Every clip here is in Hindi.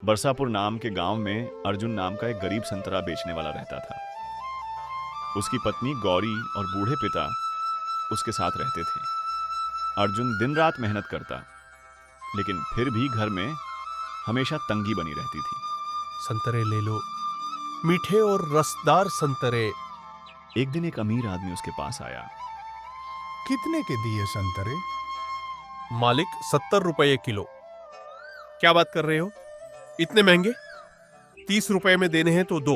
बरसापुर नाम के गांव में अर्जुन नाम का एक गरीब संतरा बेचने वाला रहता था। उसकी पत्नी गौरी और बूढ़े पिता उसके साथ रहते थे। अर्जुन दिन रात मेहनत करता, लेकिन फिर भी घर में हमेशा तंगी बनी रहती थी। संतरे ले लो, मीठे और रसदार संतरे। एक दिन एक अमीर आदमी उसके पास आया। कितने के दिए संतरे? मालिक 70 रुपये किलो। क्या बात कर रहे हो, इतने महंगे? 30 रुपए में देने हैं तो दो।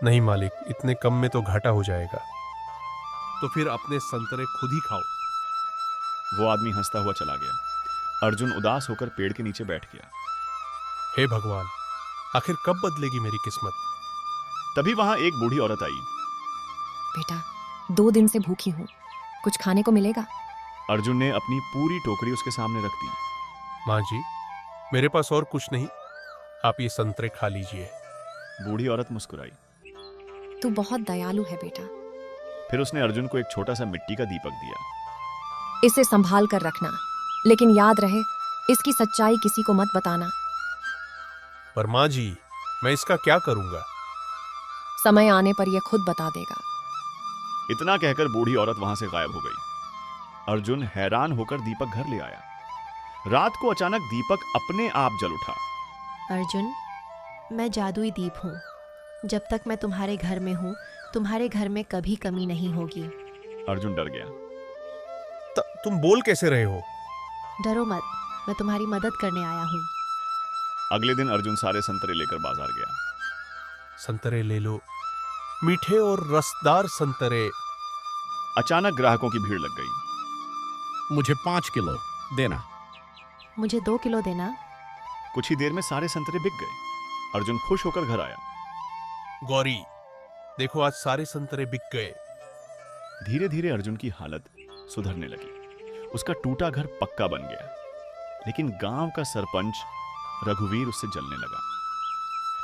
नहीं मालिक, इतने कम में तो घाटा हो जाएगा। तो फिर अपने संतरे खुद ही खाओ। वो आदमी हंसता हुआ चला गया। अर्जुन उदास होकर पेड़ के नीचे बैठ गया। हे भगवान, आखिर कब बदलेगी मेरी किस्मत? तभी वहां एक बूढ़ी औरत आई। बेटा, 2 दिन से भूखी हूँ, कुछ खाने को मिलेगा? अर्जुन ने अपनी पूरी टोकरी उसके सामने रख दी। माँ जी, मेरे पास और कुछ नहीं, आप ये संतरे खा लीजिए। बूढ़ी औरत मुस्कुराई। तू बहुत दयालु है बेटा। फिर उसने अर्जुन को एक छोटा सा मिट्टी का दीपक दिया। इसे संभाल कर रखना, लेकिन याद रहे इसकी सच्चाई किसी को मत बताना। पर माँ जी, मैं इसका क्या करूंगा? समय आने पर यह खुद बता देगा। इतना कहकर बूढ़ी औरत वहां से गायब हो गई। अर्जुन हैरान होकर दीपक घर ले आया। रात को अचानक दीपक अपने आप जल उठा। अर्जुन, मैं जादुई दीप हूँ। जब तक मैं तुम्हारे घर में हूँ, तुम्हारे घर में कभी कमी नहीं होगी। अर्जुन डर गया। तुम बोल कैसे रहे हो? डरो मत, मैं तुम्हारी मदद करने आया हूँ। अगले दिन अर्जुन सारे संतरे लेकर बाजार गया। संतरे ले लो, मीठे और रसदार संतरे। अचानक ग्राहकों की भीड़ लग गई। मुझे 5 किलो देना। मुझे 2 किलो देना। कुछ ही देर में सारे संतरे बिक गए। अर्जुन खुश होकर घर आया। गौरी, देखो आज सारे संतरे बिक गए। धीरे धीरे अर्जुन की हालत सुधरने लगी। उसका टूटा घर पक्का बन गया। लेकिन गांव का सरपंच रघुवीर उससे जलने लगा।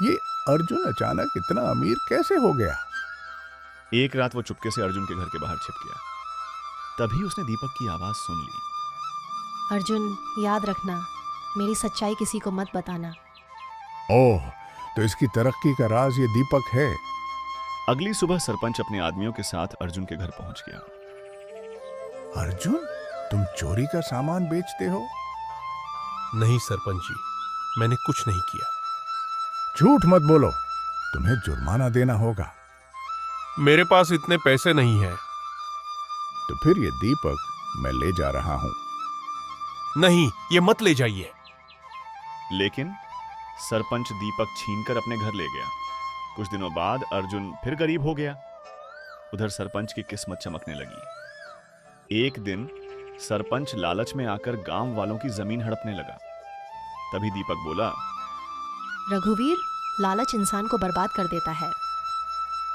ये अर्जुन अचानक इतना अमीर कैसे हो गया? एक रात वो चुपके से अर्जुन के घर के बाहर छिप गया। तभी उसने दीपक की आवाज सुन ली। अर्जुन, याद रखना, मेरी सच्चाई किसी को मत बताना। ओह, तो इसकी तरक्की का राज ये दीपक है। अगली सुबह सरपंच अपने आदमियों के साथ अर्जुन के घर पहुंच गया। अर्जुन, तुम चोरी का सामान बेचते हो? नहीं सरपंच जी, मैंने कुछ नहीं किया। झूठ मत बोलो, तुम्हें जुर्माना देना होगा। मेरे पास इतने पैसे नहीं हैं। तो फिर ये दीपक मैं ले जा रहा हूं। नहीं, ये मत ले जाइए। लेकिन सरपंच दीपक छीनकर अपने घर ले गया। कुछ दिनों बाद अर्जुन फिर गरीब हो गया। उधर सरपंच की किस्मत चमकने लगी। एक दिन सरपंच लालच में आकर गांव वालों की जमीन हड़पने लगा। तभी दीपक बोला, रघुवीर, लालच इंसान को बर्बाद कर देता है।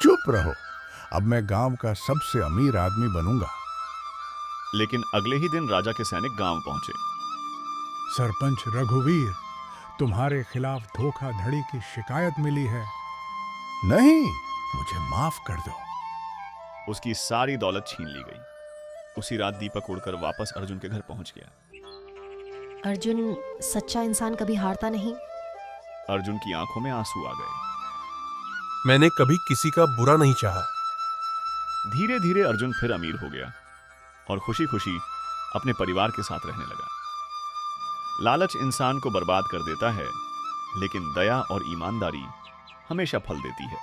चुप रहो, अब मैं गांव का सबसे अमीर आदमी बनूंगा। लेकिन अगले ही दिन राजा के सैनिक गांव पहुंचे। सरपंच रघुवीर, तुम्हारे खिलाफ धोखाधड़ी की शिकायत मिली है। नहीं, मुझे माफ कर दो। उसकी सारी दौलत छीन ली गई। उसी रात दीपक उड़कर वापस अर्जुन के घर पहुंच गया। अर्जुन, सच्चा इंसान कभी हारता नहीं। अर्जुन की आंखों में आंसू आ गए। मैंने कभी किसी का बुरा नहीं चाहा। धीरे धीरे अर्जुन फिर अमीर हो गया और खुशी खुशी अपने परिवार के साथ रहने लगा। लालच इंसान को बर्बाद कर देता है, लेकिन दया और ईमानदारी हमेशा फल देती है।